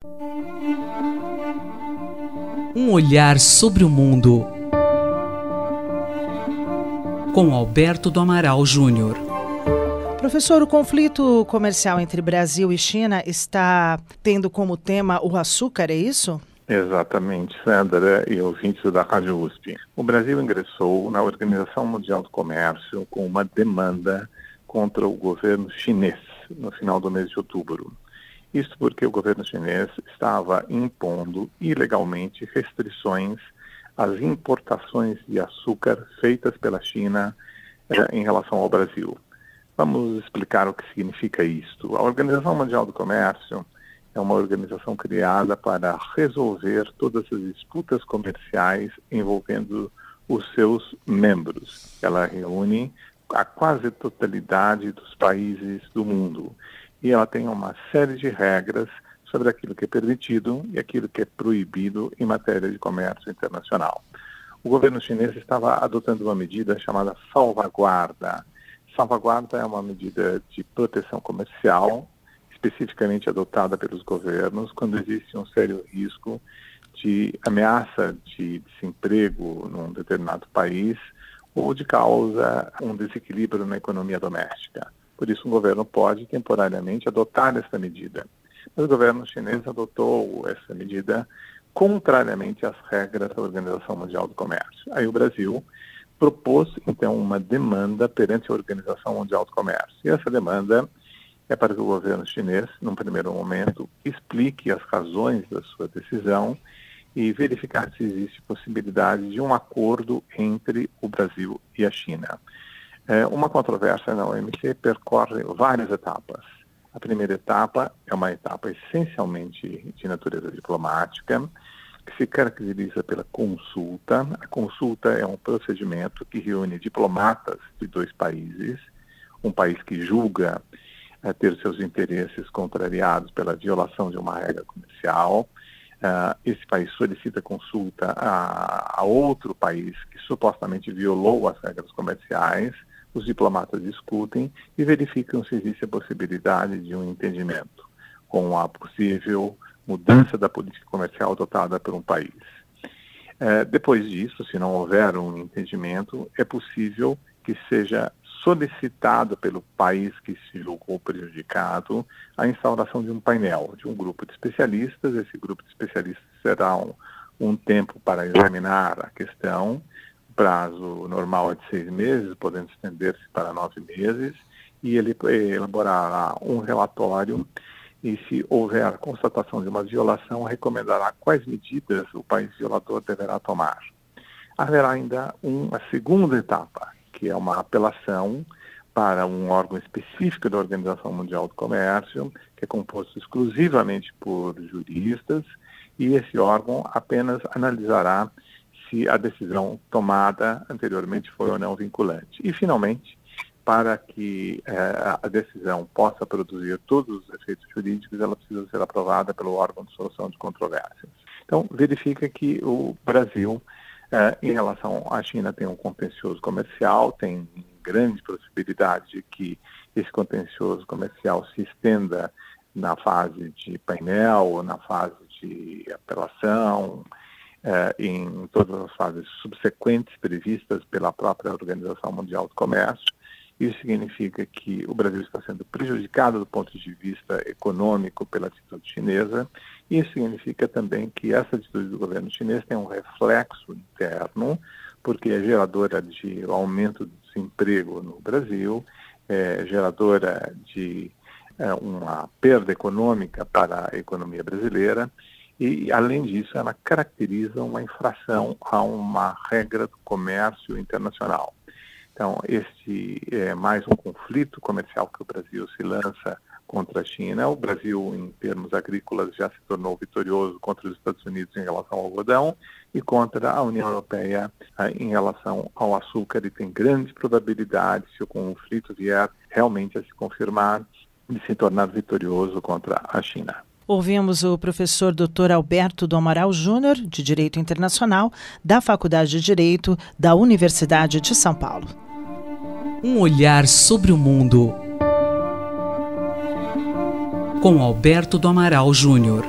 Um olhar sobre o mundo, com Alberto do Amaral Júnior. Professor, o conflito comercial entre Brasil e China está tendo como tema o açúcar, é isso? Exatamente, Sandra e ouvintes da Rádio USP. O Brasil ingressou na Organização Mundial do Comércio com uma demanda contra o governo chinês no final do mês de outubro. Isso porque o governo chinês estava impondo ilegalmente restrições às importações de açúcar feitas pela China em relação ao Brasil. Vamos explicar o que significa isto. A Organização Mundial do Comércio é uma organização criada para resolver todas as disputas comerciais envolvendo os seus membros. Ela reúne a quase totalidade dos países do mundo. E ela tem uma série de regras sobre aquilo que é permitido e aquilo que é proibido em matéria de comércio internacional. O governo chinês estava adotando uma medida chamada salvaguarda. Salvaguarda é uma medida de proteção comercial, especificamente adotada pelos governos quando existe um sério risco de ameaça de desemprego num determinado país ou de causa um desequilíbrio na economia doméstica. Por isso, o governo pode, temporariamente, adotar essa medida. Mas o governo chinês adotou essa medida contrariamente às regras da Organização Mundial do Comércio. Aí o Brasil propôs, então, uma demanda perante a Organização Mundial do Comércio. E essa demanda é para que o governo chinês, num primeiro momento, explique as razões da sua decisão e verificar se existe possibilidade de um acordo entre o Brasil e a China. Uma controvérsia na OMC percorre várias etapas. A primeira etapa é uma etapa essencialmente de natureza diplomática, que se caracteriza pela consulta. A consulta é um procedimento que reúne diplomatas de dois países, um país que julga ter seus interesses contrariados pela violação de uma regra comercial. Esse país solicita consulta a outro país que supostamente violou as regras comerciais. Os diplomatas discutem e verificam se existe a possibilidade de um entendimento com a possível mudança da política comercial adotada por um país. Depois disso, se não houver um entendimento, é possível que seja solicitado pelo país que se julgou prejudicado a instauração de um painel, de um grupo de especialistas. Esse grupo de especialistas será um tempo para examinar a questão. O prazo normal é de 6 meses, podendo estender-se para 9 meses, e ele elaborará um relatório e, se houver constatação de uma violação, recomendará quais medidas o país violador deverá tomar. Haverá ainda uma segunda etapa, que é uma apelação para um órgão específico da Organização Mundial do Comércio, que é composto exclusivamente por juristas, e esse órgão apenas analisará se a decisão tomada anteriormente foi ou não vinculante. E, finalmente, para que a decisão possa produzir todos os efeitos jurídicos, ela precisa ser aprovada pelo órgão de solução de controvérsias. Então, verifica que o Brasil, em relação à China, tem um contencioso comercial, tem grande possibilidade de que esse contencioso comercial se estenda na fase de painel, na fase de apelação, em todas as fases subsequentes previstas pela própria Organização Mundial do Comércio. Isso significa que o Brasil está sendo prejudicado do ponto de vista econômico pela atitude chinesa. Isso significa também que essa atitude do governo chinês tem um reflexo interno, porque é geradora de aumento do desemprego no Brasil, é geradora de uma perda econômica para a economia brasileira e, além disso, ela caracteriza uma infração a uma regra do comércio internacional. Então, este é mais um conflito comercial que o Brasil se lança contra a China. O Brasil, em termos agrícolas, já se tornou vitorioso contra os Estados Unidos em relação ao algodão e contra a União Europeia em relação ao açúcar, e tem grandes probabilidades, se o conflito vier realmente a se confirmar, de se tornar vitorioso contra a China. Ouvimos o professor Dr. Alberto do Amaral Júnior, de Direito Internacional, da Faculdade de Direito da Universidade de São Paulo. Um olhar sobre o mundo, com Alberto do Amaral Júnior.